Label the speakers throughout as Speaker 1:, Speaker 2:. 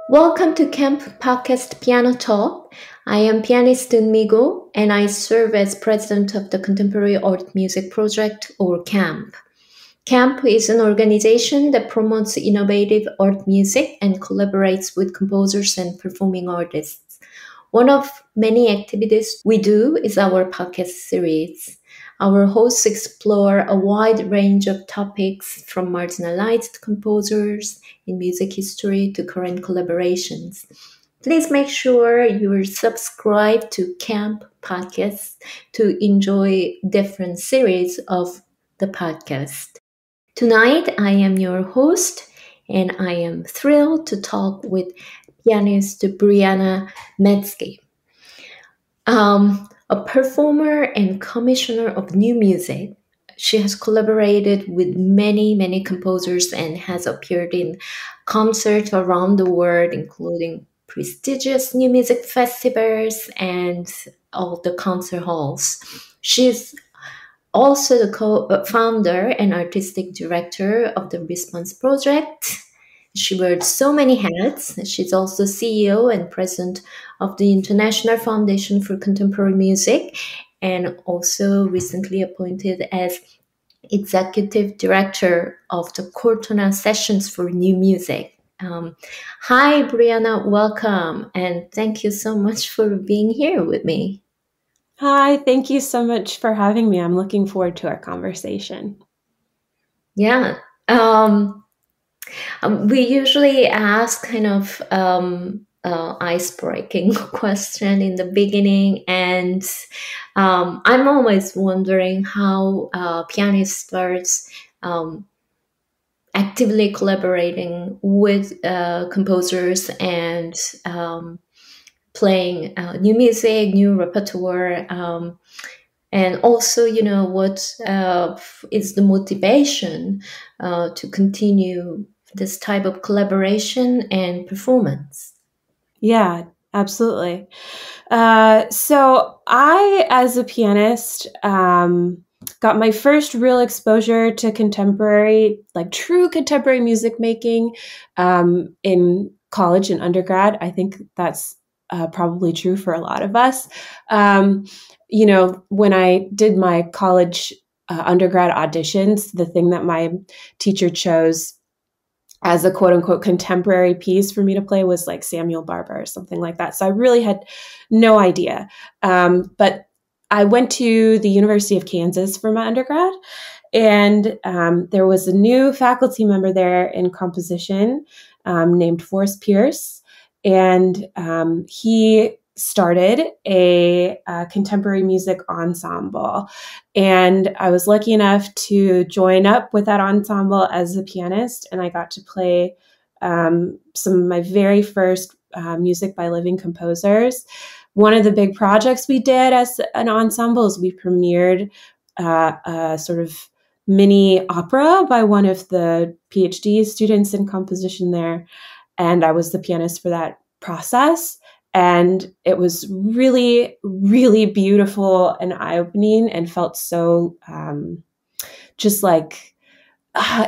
Speaker 1: Welcome to Camp Podcast Piano Talk. I am pianist Eunmi Ko, and I serve as president of the Contemporary Art Music Project, or CAMP. CAMP is an organization that promotes innovative art music and collaborates with composers and performing artists. One of many activities we do is our podcast series. Our hosts explore a wide range of topics from marginalized composers in music history to current collaborations. Please make sure you're subscribed to Camp Podcasts to enjoy different series of the podcast. Tonight, I am your host, and I am thrilled to talk with pianist Brianna Matzke. A performer and commissioner of new music, she has collaborated with many composers and has appeared in concerts around the world, including prestigious new music festivals and all the concert halls. She's also the co-founder and artistic director of the Response Project. She wears so many hats. She's also CEO and president of the International Foundation for Contemporary Music, and also recently appointed as executive director of the Cortona Sessions for New Music. Hi, Brianna, welcome, and thank you so much for being here with me.
Speaker 2: Hi, thank you so much for having me. I'm looking forward to our conversation.
Speaker 1: Yeah. We usually ask kind of ice-breaking question in the beginning, and I'm always wondering how a pianist starts actively collaborating with composers and playing new music, new repertoire, and also, what is the motivation to continue this type of collaboration and performance?
Speaker 2: Yeah, absolutely. So I, as a pianist, got my first real exposure to contemporary, like true contemporary music making in college and undergrad. I think that's probably true for a lot of us. When I did my college undergrad auditions, the thing that my teacher chose as a quote unquote contemporary piece for me to play was like Samuel Barber or something like that. So I really had no idea. But I went to the University of Kansas for my undergrad, and there was a new faculty member there in composition named Forrest Pierce. And he started a contemporary music ensemble. And I was lucky enough to join up with that ensemble as a pianist, and I got to play some of my very first music by living composers. One of the big projects we did as an ensemble is we premiered a sort of mini opera by one of the PhD students in composition there, and I was the pianist for that process. And it was really, really beautiful and eye-opening, and felt so just like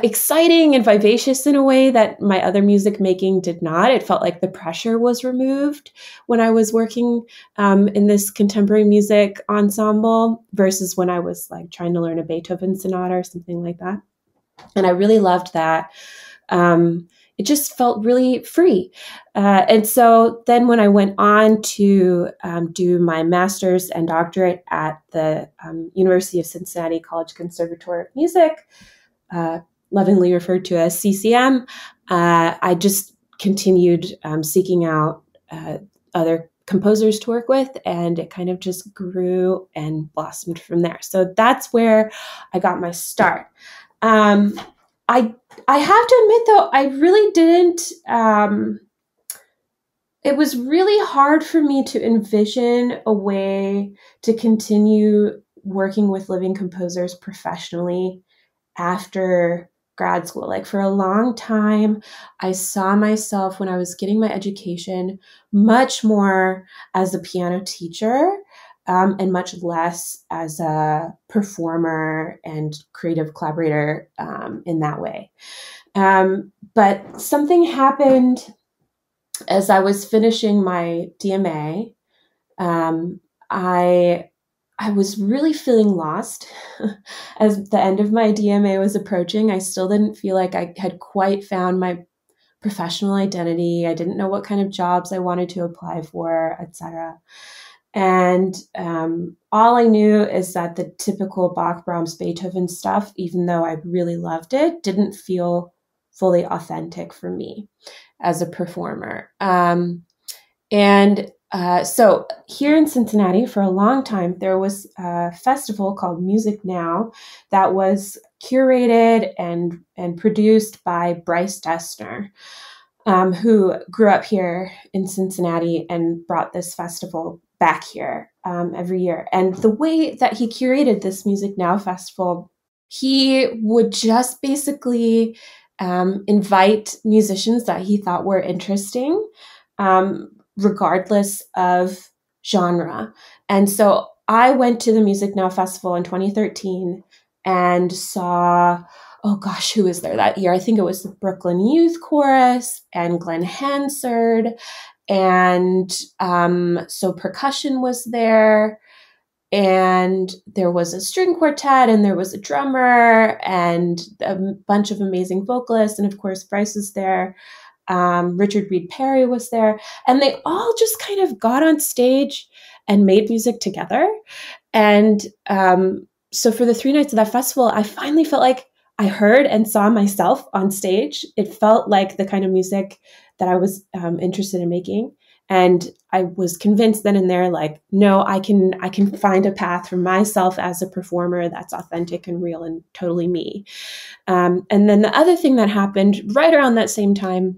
Speaker 2: exciting and vivacious in a way that my other music making did not. It felt like the pressure was removed when I was working in this contemporary music ensemble versus when I was like trying to learn a Beethoven sonata or something like that. And I really loved that. It just felt really free. And so then when I went on to do my master's and doctorate at the University of Cincinnati College Conservatory of Music, lovingly referred to as CCM, I just continued seeking out other composers to work with, and it kind of just grew and blossomed from there. So that's where I got my start. I have to admit, though, I really didn't. It was really hard for me to envision a way to continue working with living composers professionally after grad school. Like for a long time, I saw myself when I was getting my education much more as a piano teacher. And much less as a performer and creative collaborator in that way. But something happened as I was finishing my DMA, I was really feeling lost as the end of my DMA was approaching. I still didn't feel like I had quite found my professional identity. I didn't know what kind of jobs I wanted to apply for, etc. And all I knew is that the typical Bach, Brahms, Beethoven stuff, even though I really loved it, didn't feel fully authentic for me as a performer. So here in Cincinnati, for a long time, there was a festival called Music Now that was curated and produced by Bryce Dessner, who grew up here in Cincinnati and brought this festival back here every year. And the way that he curated this Music Now festival, he would just basically invite musicians that he thought were interesting, regardless of genre. And so I went to the Music Now Festival in 2013 and saw, oh gosh, who was there that year? I think it was the Brooklyn Youth Chorus and Glenn Hansard. And so percussion was there. And there was a string quartet and there was a drummer and a bunch of amazing vocalists. And of course, Bryce was there. Richard Reed Parry was there. And they all just kind of got on stage and made music together. And so for the 3 nights of that festival, I finally felt like I heard and saw myself on stage. It felt like the kind of music that I was interested in making. And I was convinced then and there, like, no, I can find a path for myself as a performer that's authentic and real and totally me. And then the other thing that happened right around that same time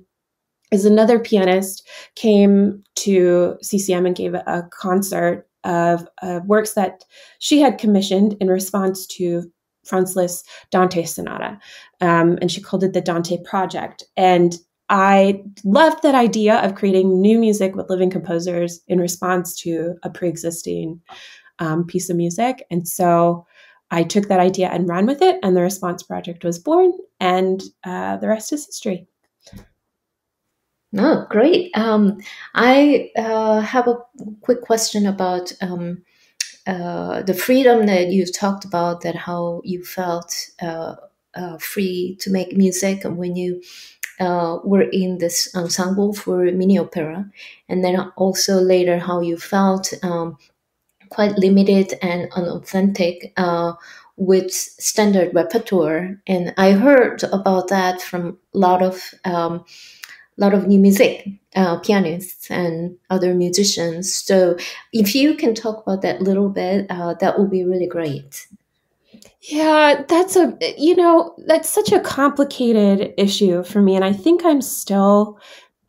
Speaker 2: is another pianist came to CCM and gave a concert of works that she had commissioned in response to Franz Liszt's Dante Sonata. And she called it the Dante Project. And I loved that idea of creating new music with living composers in response to a pre-existing piece of music. And so I took that idea and ran with it, and the Response Project was born, and the rest is history.
Speaker 1: Oh, great. I have a quick question about the freedom that you talked about, that how you felt free to make music when you were in this ensemble for mini opera, and then also later how you felt quite limited and unauthentic with standard repertoire. And I heard about that from a lot of new music pianists and other musicians. So if you can talk about that a little bit, that would be really great.
Speaker 2: Yeah, that's such a complicated issue for me. And I think I'm still,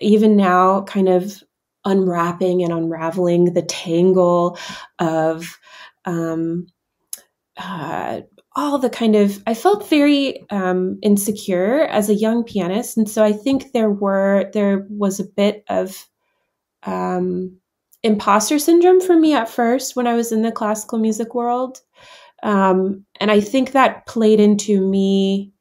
Speaker 2: even now, kind of unwrapping and unraveling the tangle of all the kind of, I felt very insecure as a young pianist. And so I think there was a bit of imposter syndrome for me at first when I was in the classical music world. And I think that played into me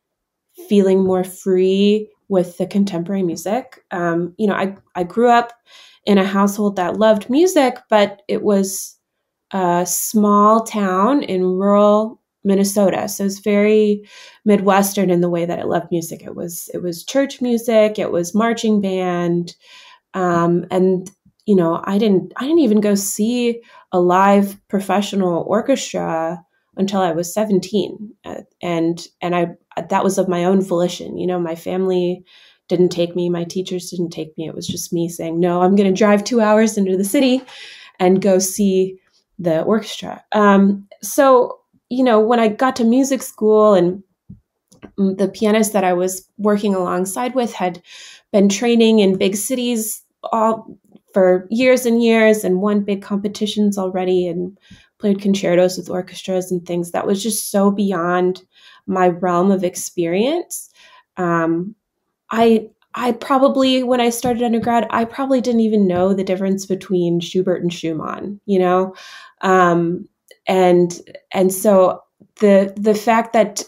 Speaker 2: feeling more free with the contemporary music. I grew up in a household that loved music, but it was a small town in rural Minnesota. So it's very Midwestern in the way that it loved music. It was church music, it was marching band. And I didn't even go see a live professional orchestra until I was 17. And that was of my own volition. My family didn't take me. My teachers didn't take me. It was just me saying, no, I'm going to drive 2 hours into the city and go see the orchestra. So, when I got to music school, and the pianist that I was working alongside with had been training in big cities all for years and years and won big competitions already and played concertos with orchestras and things that was just so beyond my realm of experience. I probably, when I started undergrad, I probably didn't even know the difference between Schubert and Schumann, and so the fact that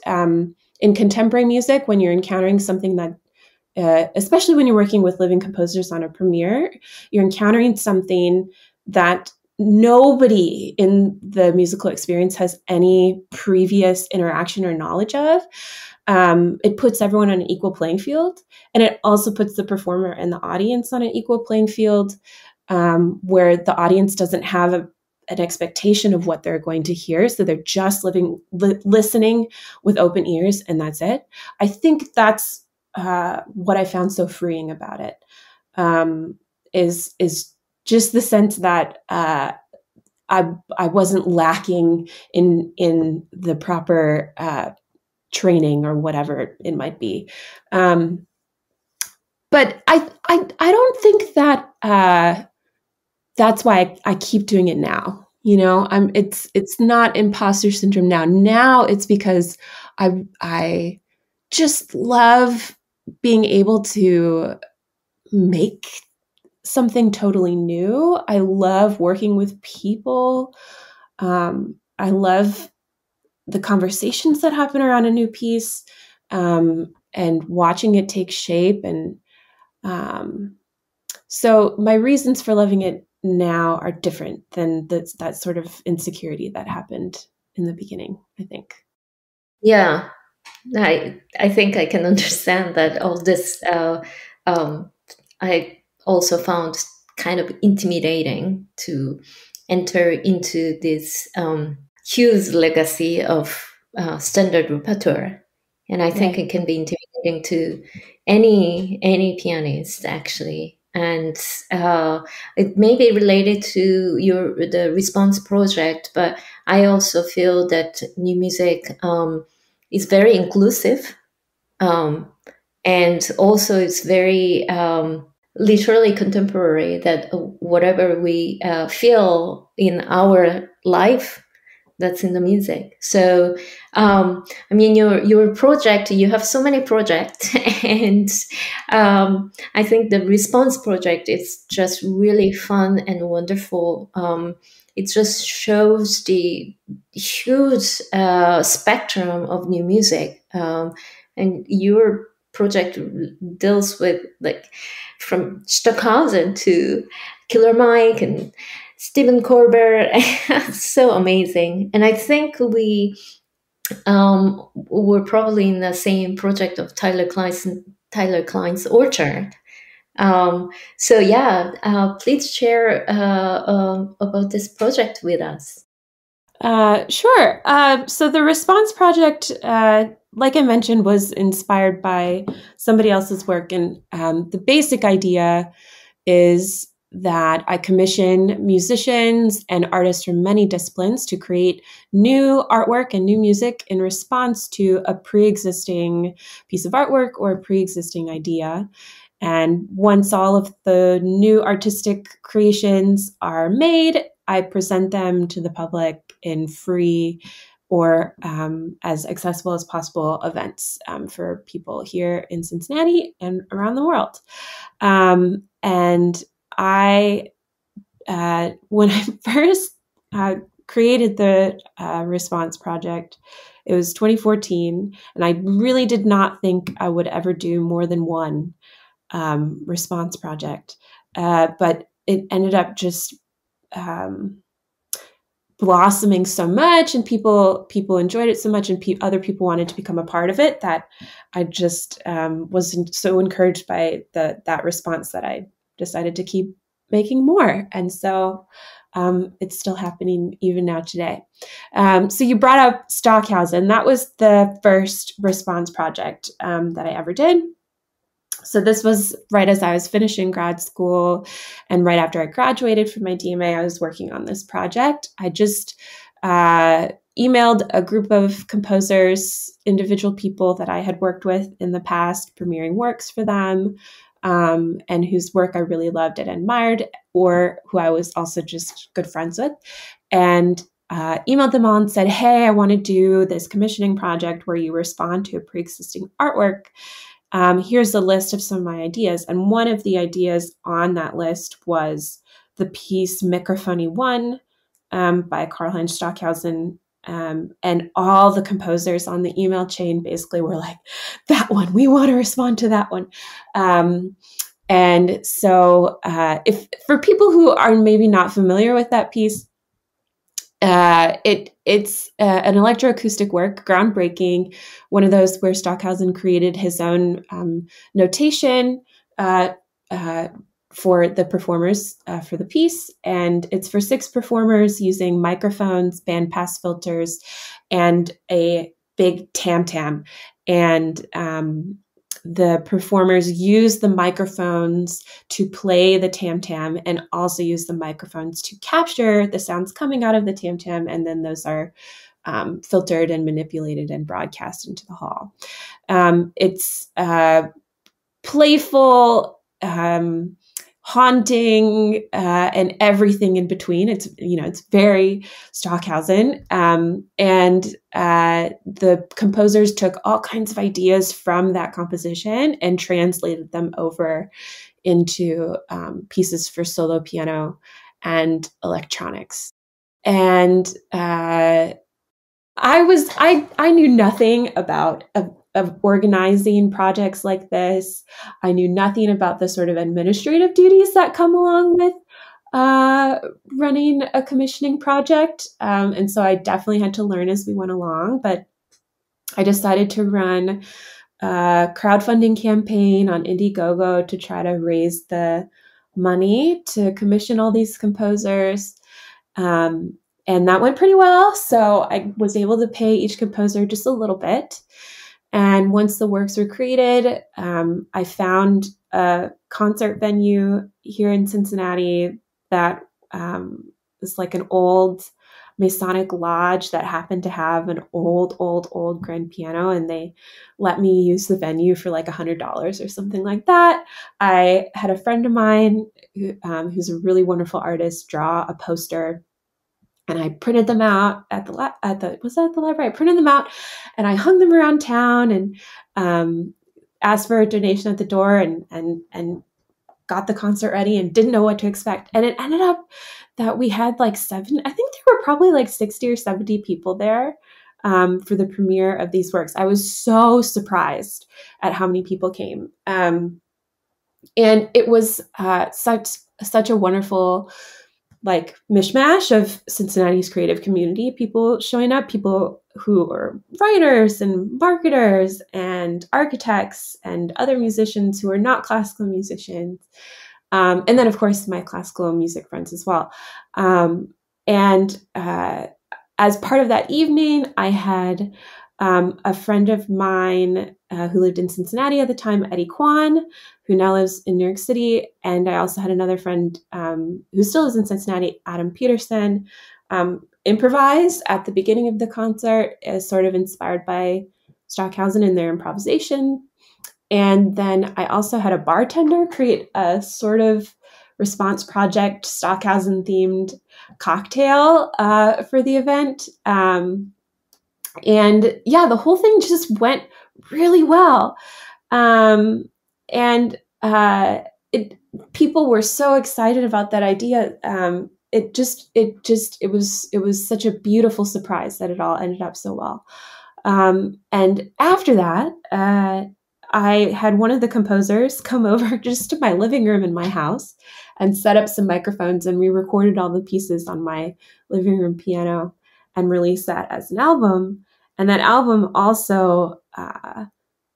Speaker 2: in contemporary music, when you're encountering something that especially when you're working with living composers on a premiere, you're encountering something that nobody in the musical experience has any previous interaction or knowledge of. It puts everyone on an equal playing field, and it also puts the performer and the audience on an equal playing field, where the audience doesn't have an expectation of what they're going to hear. So they're just listening with open ears, and that's it. I think that's what I found so freeing about it, is just the sense that I wasn't lacking in the proper training or whatever it might be. But I don't think that that's why I keep doing it now. You know, it's not imposter syndrome now. Now it's because I just love being able to make something totally new. I love working with people. I love the conversations that happen around a new piece, and watching it take shape. And so my reasons for loving it now are different than that sort of insecurity that happened in the beginning, I think.
Speaker 1: Yeah, I think I can understand that. All this I also found kind of intimidating to enter into this huge legacy of standard repertoire, and I think
Speaker 2: Right.
Speaker 1: it can be intimidating to any pianist actually. And it may be related to the response project, but I also feel that new music is very inclusive, um, and also it's very literally contemporary, that whatever we feel in our life, that's in the music. So I mean, your project, you have so many projects and I think the response project is just really fun and wonderful. It just shows the huge spectrum of new music, and your project deals with, like, from Stockhausen to Killer Mike and Stephen Colbert. So amazing. And I think we were probably in the same project of Tyler Klein's Orchard. So yeah, please share about this project with us.
Speaker 2: Sure. So the response project, like I mentioned, was inspired by somebody else's work. And the basic idea is that I commission musicians and artists from many disciplines to create new artwork and new music in response to a pre-existing piece of artwork or a pre-existing idea. And once all of the new artistic creations are made, I present them to the public in free or as accessible as possible events for people here in Cincinnati and around the world. And I, when I first created the response project, it was 2014, and I really did not think I would ever do more than one response project. But it ended up just blossoming so much, and people enjoyed it so much, and other people wanted to become a part of it, that I just was so encouraged by that response that I decided to keep making more. And so it's still happening even now today. So you brought up Stockhausen. That was the first response project that I ever did. So this was right as I was finishing grad school, and right after I graduated from my DMA, I was working on this project. I just emailed a group of composers, individual people that I had worked with in the past, premiering works for them, and whose work I really loved and admired, or who I was also just good friends with, and emailed them all and said, hey, I want to do this commissioning project where you respond to a pre-existing artwork. Here's a list of some of my ideas. And one of the ideas on that list was the piece Microphony 1 by Karl-Heinz Stockhausen, And all the composers on the email chain basically were like, that one, we want to respond to that one. And so if for people who are maybe not familiar with that piece, it's an electroacoustic work, groundbreaking, one of those where Stockhausen created his own notation for the performers for the piece. And it's for 6 performers using microphones, bandpass filters, and a big tam-tam. And the performers use the microphones to play the tam-tam and also use the microphones to capture the sounds coming out of the tam-tam. And then those are filtered and manipulated and broadcast into the hall. It's playful, haunting, and everything in between. It's, it's very Stockhausen. And the composers took all kinds of ideas from that composition and translated them over into pieces for solo piano and electronics. And I knew nothing about of organizing projects like this. I knew nothing about the sort of administrative duties that come along with running a commissioning project. And so I definitely had to learn as we went along, but I decided to run a crowdfunding campaign on Indiegogo to try to raise the money to commission all these composers. And that went pretty well. So I was able to pay each composer just a little bit. And once the works were created, I found a concert venue here in Cincinnati that was like an old Masonic lodge that happened to have an old grand piano. And they let me use the venue for like $100 or something like that. I had a friend of mine who's a really wonderful artist draw a poster. And I printed them out at the library? I printed them out and I hung them around town and asked for a donation at the door and got the concert ready and didn't know what to expect. And it ended up that we had like I think there were probably like 60 or 70 people there for the premiere of these works. I was so surprised at how many people came. And it was such a wonderful like mishmash of Cincinnati's creative community, people showing up, people who are writers and marketers and architects and other musicians who are not classical musicians. And then, of course, my classical music friends as well. And as part of that evening, I had a friend of mine who lived in Cincinnati at the time, Eddie Kwan, who now lives in New York City. And I also had another friend who still lives in Cincinnati, Adam Peterson, improvise at the beginning of the concert, as sort of inspired by Stockhausen and their improvisation. And then I also had a bartender create a sort of response project, Stockhausen-themed cocktail for the event. And yeah, the whole thing just went really well. People were so excited about that idea. It was such a beautiful surprise that it all ended up so well. And after that, I had one of the composers come over just to my living room in my house and set up some microphones, and we recorded all the pieces on my living room piano and released that as an album. And that album also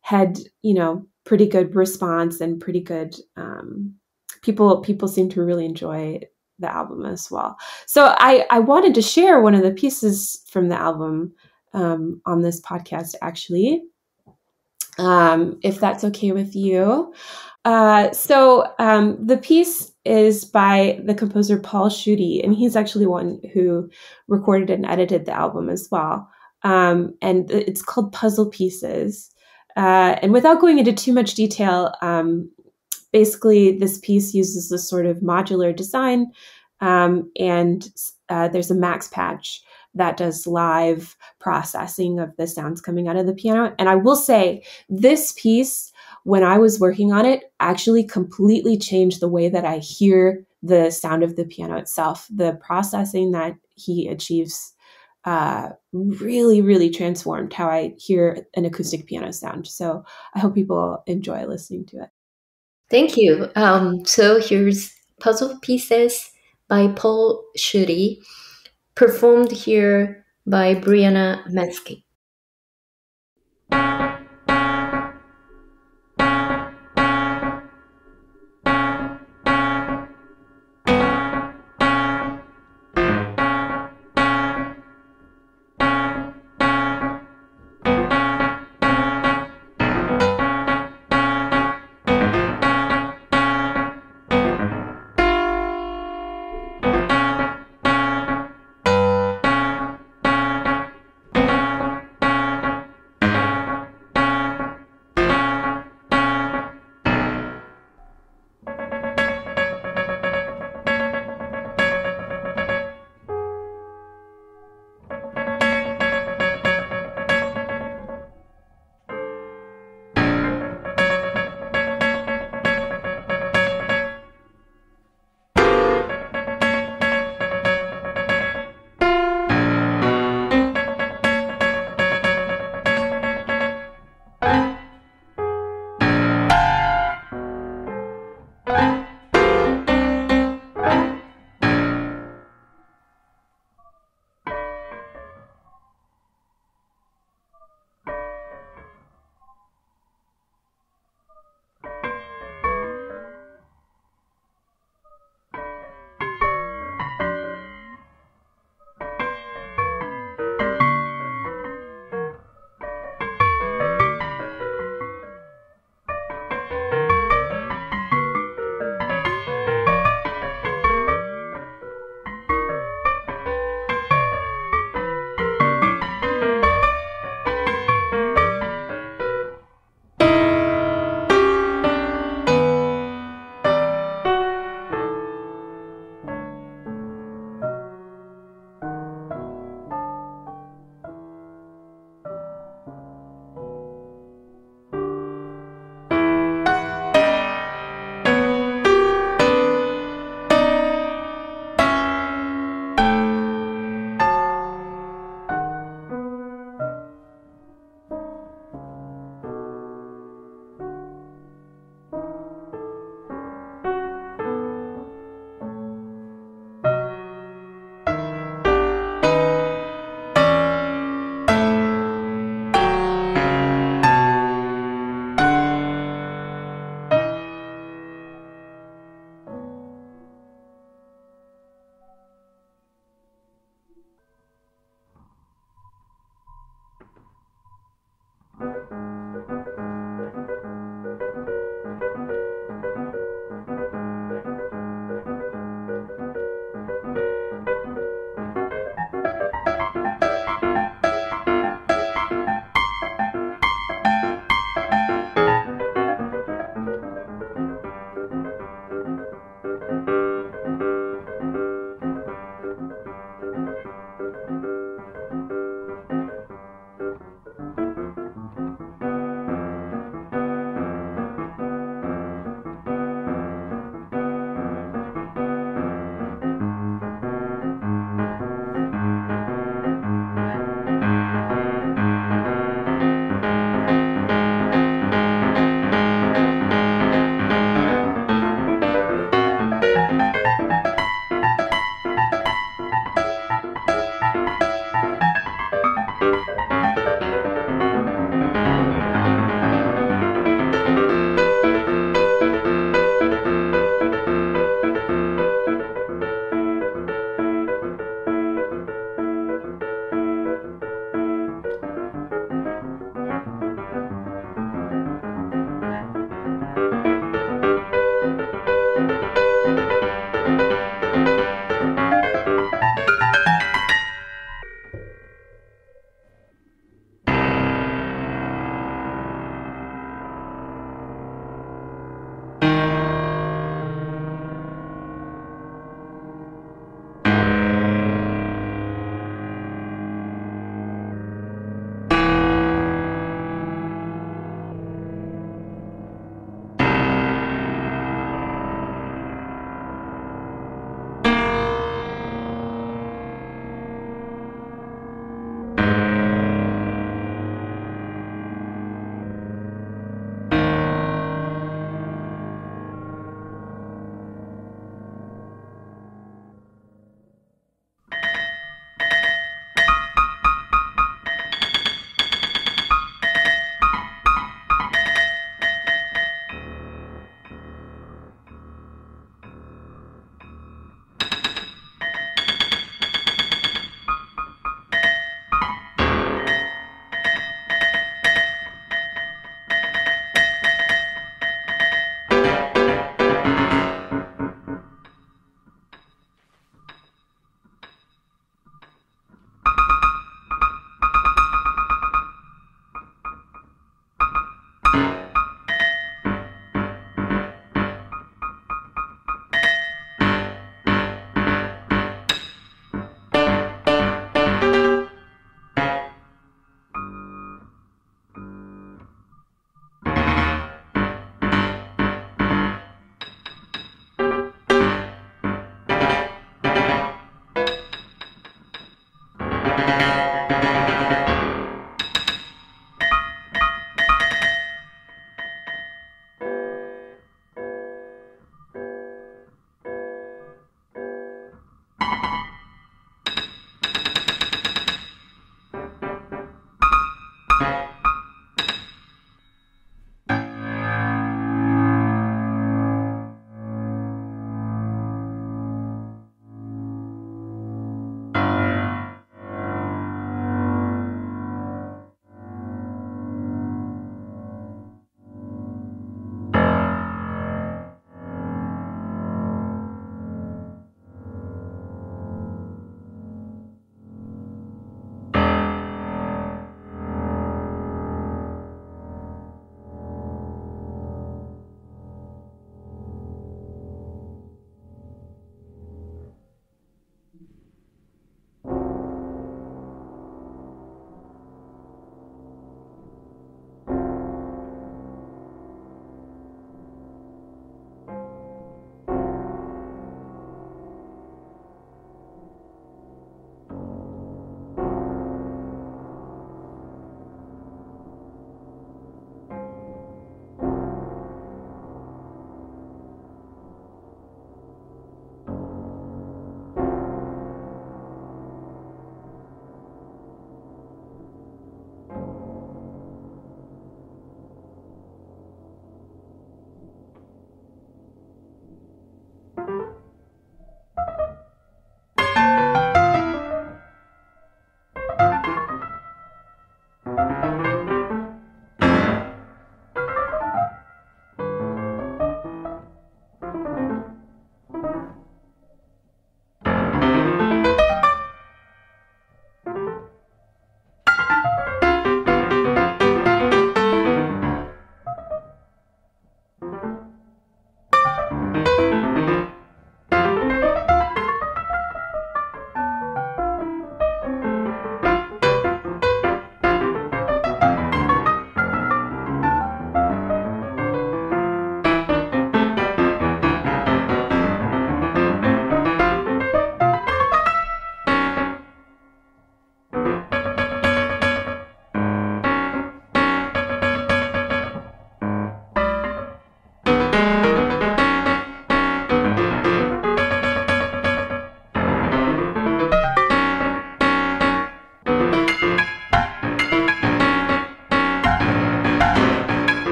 Speaker 2: had, pretty good response and pretty good people seemed to really enjoy the album as well. So I wanted to share one of the pieces from the album on this podcast, actually, if that's okay with you. So the piece is by the composer Paul Schutte, and he's actually one who recorded and edited the album as well. And it's called Puzzle Pieces. And without going into too much detail, basically this piece uses a sort of modular design, and there's a max patch that does live processing of the sounds coming out of the piano. And I will say this piece, when I was working on it, actually completely changed the way that I hear the sound of the piano itself. The processing that he achieves really, really transformed how I hear an acoustic piano sound. So I hope people enjoy listening to it.
Speaker 1: Thank you. So here's Puzzle Pieces by Paul Schutte, performed here by Brianna Matzke.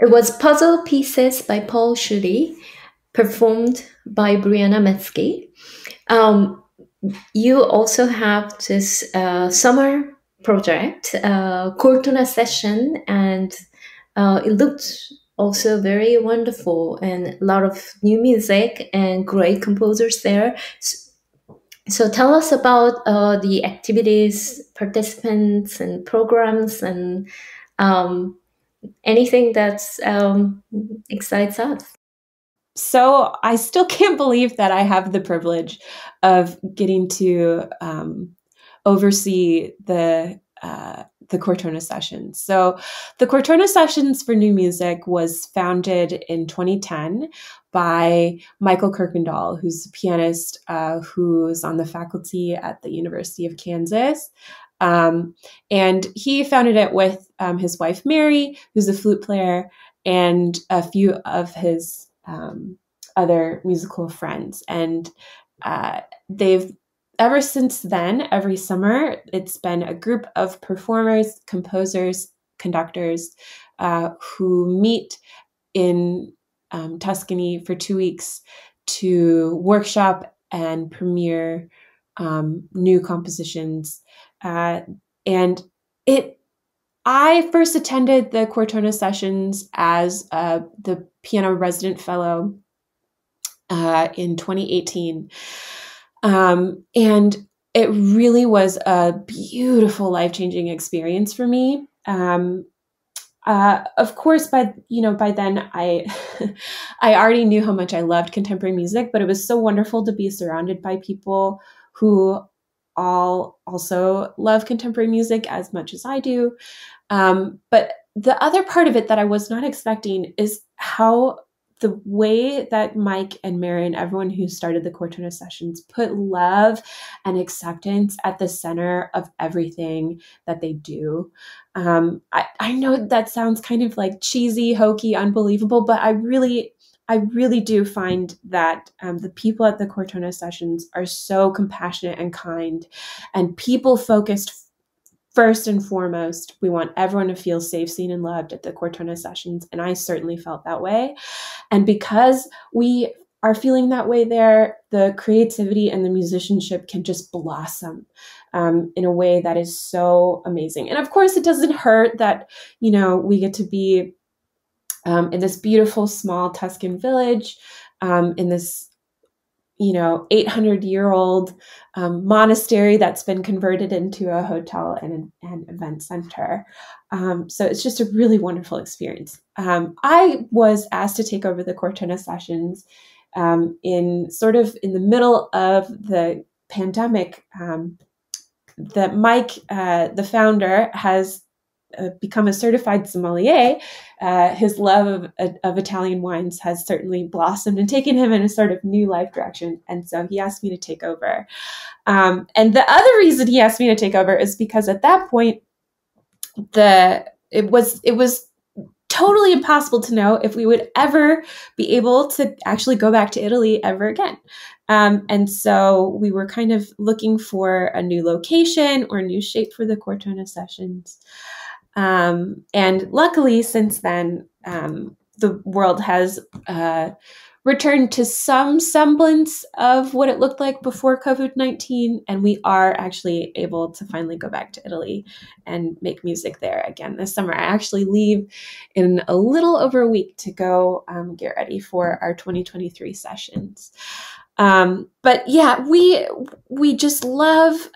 Speaker 1: It was Puzzle Pieces by Paul Schutte, performed by Brianna Matzke. You also have this summer project, Cortona Session, and it looked also very wonderful and a lot of new music and great composers there. So tell us about the activities, participants, and programs, and um, anything that excites us.
Speaker 2: So I still can't believe that I have the privilege of getting to oversee the Cortona Sessions. So the Cortona Sessions for New Music was founded in 2010 by Michael Kirkendall, who's a pianist who's on the faculty at the University of Kansas. And he founded it with his wife, Mary, who's a flute player, and a few of his other musical friends. And they've ever since then, every summer, it's been a group of performers, composers, conductors who meet in Tuscany for 2 weeks to workshop and premiere new compositions. And I first attended the Cortona Sessions as the piano resident fellow in 2018. And it really was a beautiful, life-changing experience for me. Of course, by then I I already knew how much I loved contemporary music, but it was so wonderful to be surrounded by people who all also love contemporary music as much as I do. But the other part of it that I was not expecting is how the way that Mike and Mary and everyone who started the Cortona Sessions put love and acceptance at the center of everything that they do. I know that sounds kind of like cheesy, hokey, unbelievable, but I really do find that the people at the Cortona Sessions are so compassionate and kind and people focused. First and foremost, we want everyone to feel safe, seen, and loved at the Cortona Sessions, and I certainly felt that way. And because we are feeling that way there, the creativity and the musicianship can just blossom in a way that is so amazing. And of course, it doesn't hurt that, we get to be in this beautiful, small Tuscan village, in this 800-year-old monastery that's been converted into a hotel and an event center. So it's just a really wonderful experience. I was asked to take over the Cortona Sessions in the middle of the pandemic. That Mike, the founder, has become a certified sommelier. His love of Italian wines has certainly blossomed and taken him in a sort of new life direction. And so he asked me to take over. And the other reason he asked me to take over is because at that point, it was totally impossible to know if we would ever be able to actually go back to Italy ever again. And so we were kind of looking for a new location or a new shape for the Cortona Sessions. And luckily, since then, the world has returned to some semblance of what it looked like before COVID-19, and we are actually able to finally go back to Italy and make music there again this summer. I actually leave in a little over a week to go get ready for our 2023 sessions. But yeah, we just love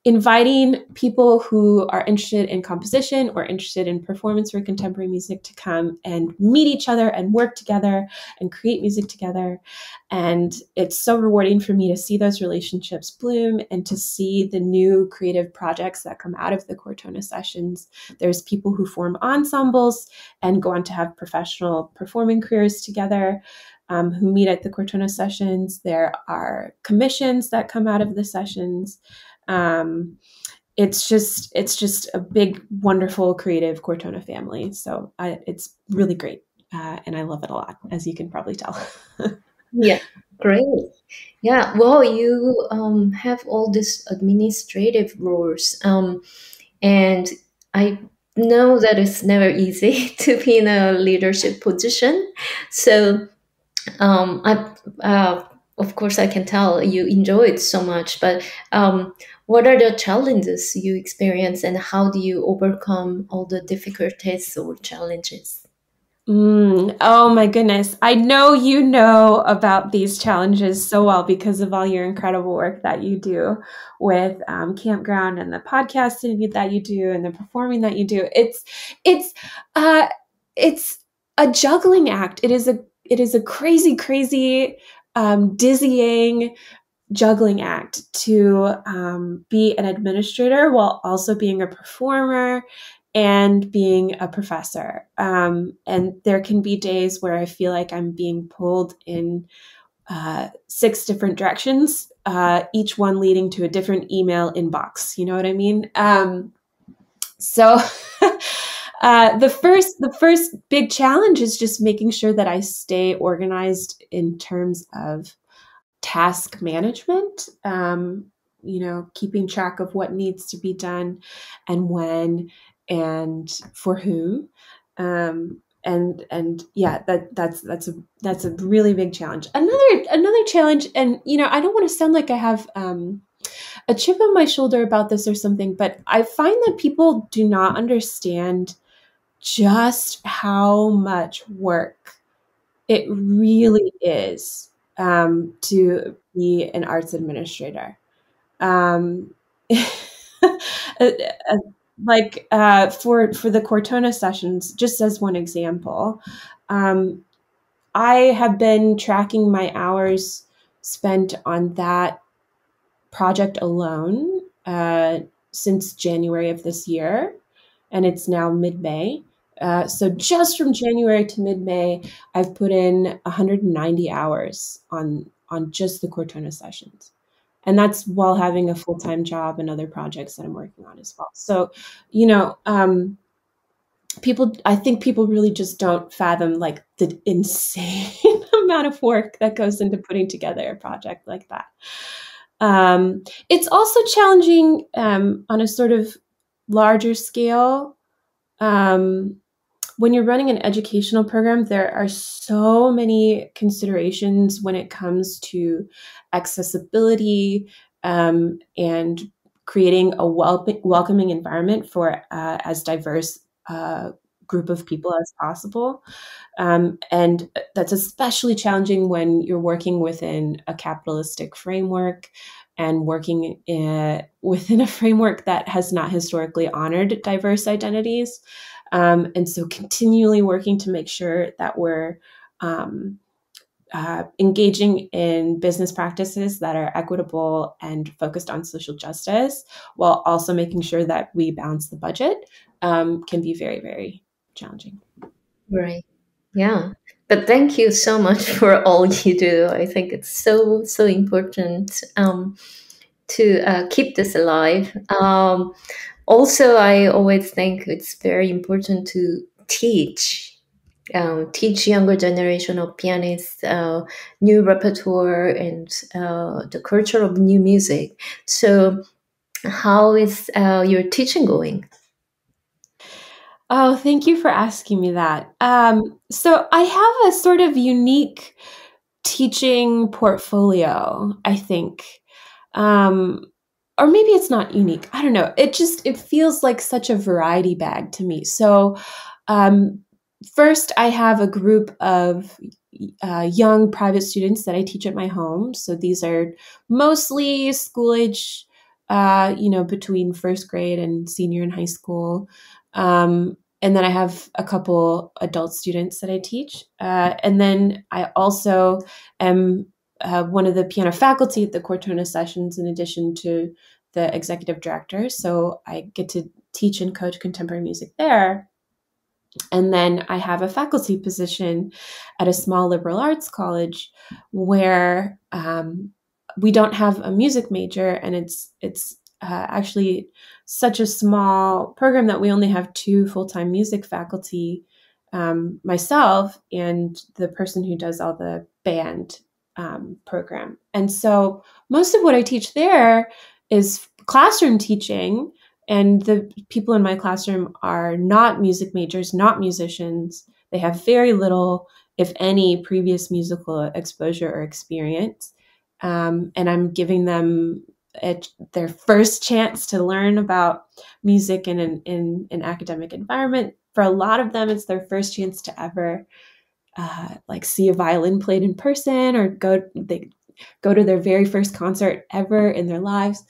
Speaker 2: inviting people who are interested in composition or interested in performance for contemporary music to come and meet each other and work together and create music together. And it's so rewarding for me to see those relationships bloom and to see the new creative projects that come out of the Cortona Sessions. There's people who form ensembles and go on to have professional performing careers together. Who meet at the Cortona Sessions. There are commissions that come out of the sessions. It's just a big, wonderful, creative Cortona family. So it's really great. And I love it a lot, as you can probably tell.
Speaker 1: Yeah, great. Yeah, well, you have all these administrative roles, and I know that it's never easy to be in a leadership position. So I, of course, I can tell you enjoy it so much. But what are the challenges you experience, and how do you overcome all the difficulties or challenges?
Speaker 2: Oh my goodness. I know you know about these challenges so well because of all your incredible work that you do with Campground and the podcasting that you do and the performing that you do. It's uh, it's a juggling act. It is a crazy, crazy, dizzying juggling act to be an administrator while also being a performer and being a professor. And there can be days where I feel like I'm being pulled in 6 different directions, each one leading to a different email inbox. You know what I mean? So the first big challenge is just making sure that I stay organized in terms of task management, keeping track of what needs to be done and when and for whom. And yeah, that's a really big challenge. Another challenge, and I don't want to sound like I have a chip on my shoulder about this or something, but I find that people do not understand just how much work it really is to be an arts administrator. Um, for the Cortona Sessions, just as one example, um, I have been tracking my hours spent on that project alone since January of this year, and it's now mid-May. So just from January to mid-May, I've put in 190 hours on just the Cortona Sessions. And that's while having a full-time job and other projects that I'm working on as well. So, I think people really just don't fathom like the insane amount of work that goes into putting together a project like that. It's also challenging on a sort of larger scale. When you're running an educational program, there are so many considerations when it comes to accessibility and creating a welcoming environment for as diverse group of people as possible. And that's especially challenging when you're working within a capitalistic framework and working within a framework that has not historically honored diverse identities. And so continually working to make sure that we're engaging in business practices that are equitable and focused on social justice, while also making sure that we balance the budget, can be very, very challenging.
Speaker 1: Right. Yeah. But thank you so much for all you do. I think it's so important to keep this alive. Also, I always think it's very important to teach younger generation of pianists new repertoire and the culture of new music. So, how is your teaching going?
Speaker 2: Oh, thank you for asking me that. So I have a sort of unique teaching portfolio, I think. Um, or maybe it's not unique. I don't know. It feels like such a variety bag to me. So, um, first, I have a group of young private students that I teach at my home. So these are mostly school age, between first grade and senior in high school. And then I have a couple adult students that I teach. And then I also am one of the piano faculty at the Cortona Sessions, in addition to the executive director. So I get to teach and coach contemporary music there. And then I have a faculty position at a small liberal arts college where we don't have a music major, and it's actually such a small program that we only have 2 full-time music faculty, myself and the person who does all the band program. And so most of what I teach there is classroom teaching, And the people in my classroom are not music majors, not musicians. They have very little, if any, previous musical exposure or experience. And I'm giving them their first chance to learn about music in an academic environment. For a lot of them, it's their first chance to ever like see a violin played in person, or go to their very first concert ever in their lives.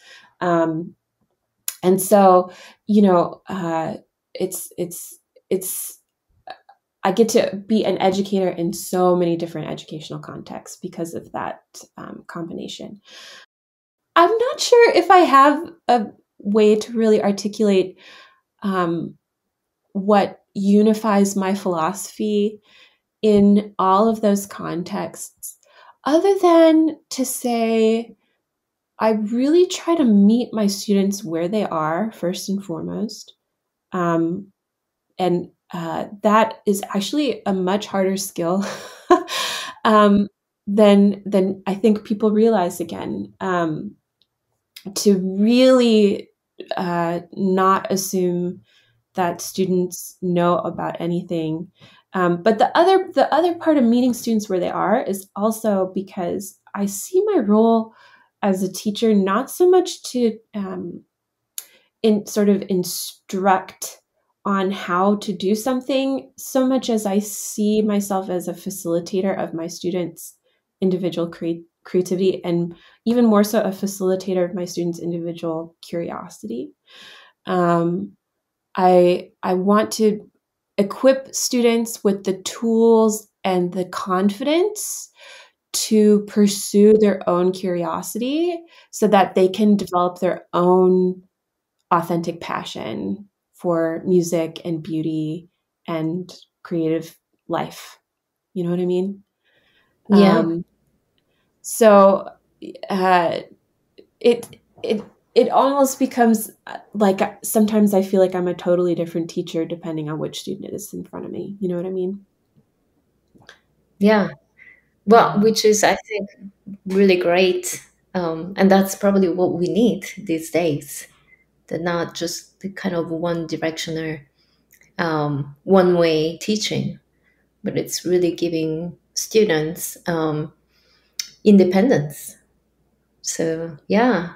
Speaker 2: And so, it's I get to be an educator in so many different educational contexts because of that combination. I'm not sure if I have a way to really articulate what unifies my philosophy in all of those contexts, other than to say I really try to meet my students where they are first and foremost. And that is actually a much harder skill than I think people realize, again, to really not assume that students know about anything. But the other part of meeting students where they are is also because I see my role as a teacher not so much to sort of instruct on how to do something, so much as I see myself as a facilitator of my students' individual creativity, and even more so a facilitator of my students' individual curiosity. I want to equip students with the tools and the confidence to pursue their own curiosity so that they can develop their own authentic passion for music and beauty and creative life. You know what I mean?
Speaker 1: Yeah.
Speaker 2: So it almost becomes like sometimes I feel like I'm a totally different teacher depending on which student is in front of me. You know what I mean?
Speaker 1: Yeah. Well, which is, I think, really great. And that's probably what we need these days. That not just the kind of one directional, one way teaching, but it's really giving students independence. So, yeah,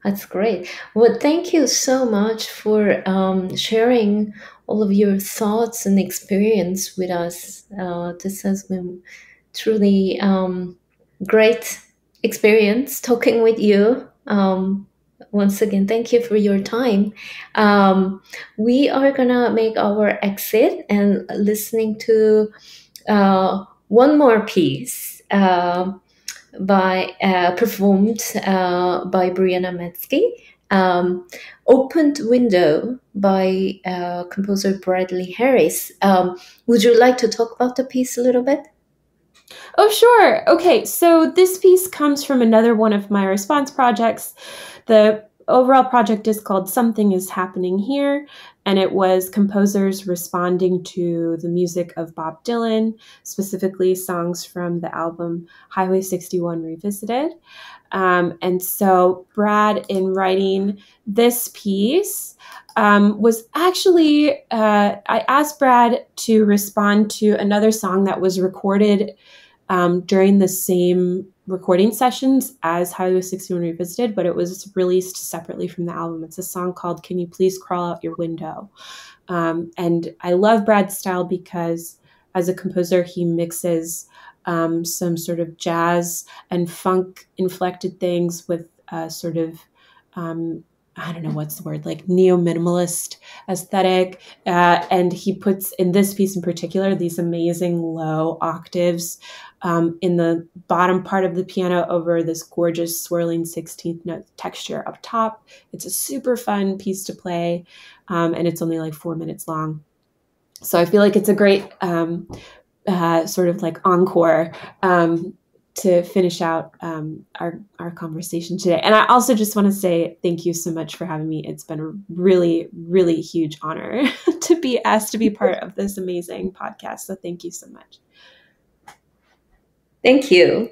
Speaker 1: that's great. Well, thank you so much for sharing all of your thoughts and experience with us. This has been truly great experience talking with you. Once again, thank you for your time. We are gonna make our exit and listening to one more piece by performed by Brianna Matzke. Opened Window by composer Bradley Harris. Would you like to talk about the piece a little bit?
Speaker 2: Oh, sure. Okay, so this piece comes from another one of my response projects. The overall project is called Something is Happening Here, and it was composers responding to the music of Bob Dylan, specifically songs from the album Highway 61 Revisited. And so Brad, in writing this piece, was actually, I asked Brad to respond to another song that was recorded during the same recording sessions as Highway 61 Revisited, but it was released separately from the album. It's a song called Can You Please Crawl Out Your Window? And I love Brad's style because as a composer, he mixes some sort of jazz and funk inflected things with sort of I don't know what's the word, like neo-minimalist aesthetic. And he puts, in this piece in particular, these amazing low octaves in the bottom part of the piano over this gorgeous swirling 16th note texture up top. It's a super fun piece to play, and it's only like 4 minutes long. So I feel like it's a great sort of like encore to finish out our conversation today. And I also just want to say thank you so much for having me. It's been a really, really huge honor to be asked to be part of this amazing podcast. So thank you so much.
Speaker 1: Thank you.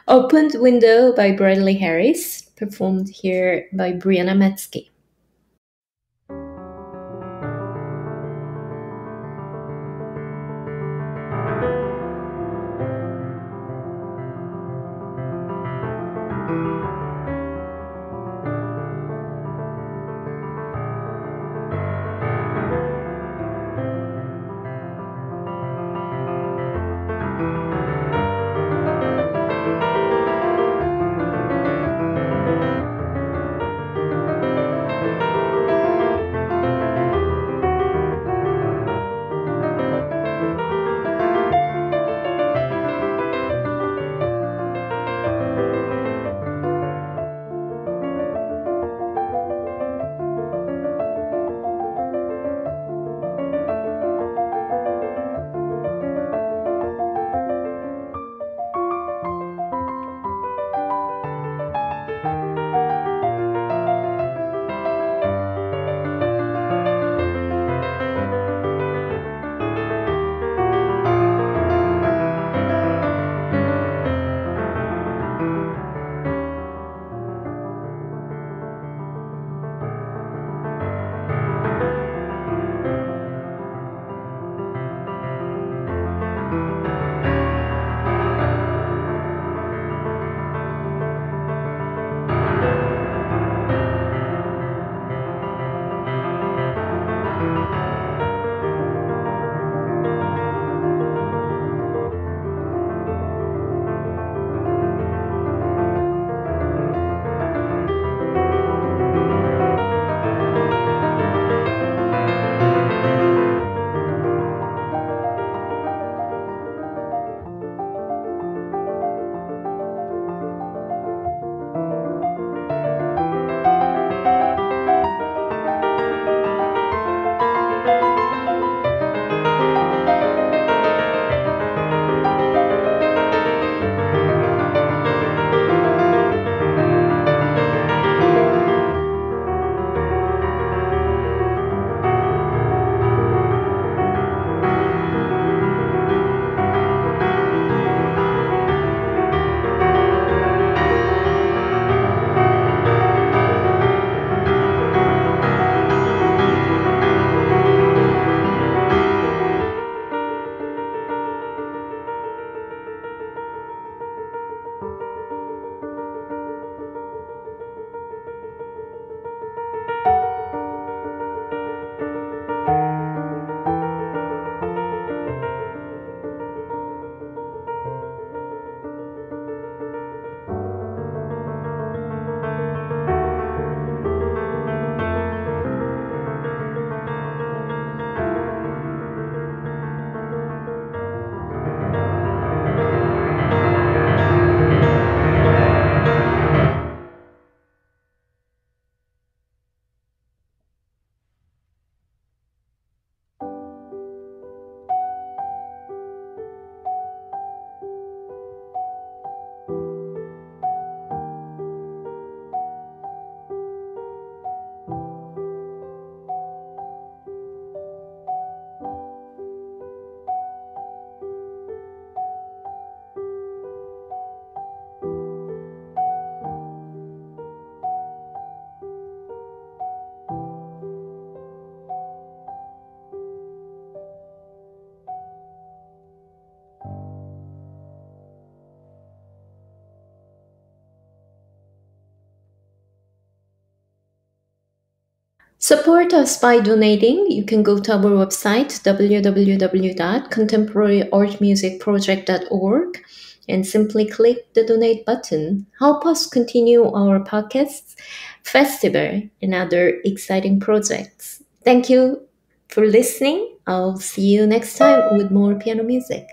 Speaker 1: Opened Window by Bradley Harris, performed here by Brianna Matzke. Support us by donating. You can go to our website, www.contemporaryartmusicproject.org, and simply click the donate button. Help us continue our podcasts, festival, and other exciting projects. Thank you for listening. I'll see you next time with more piano music.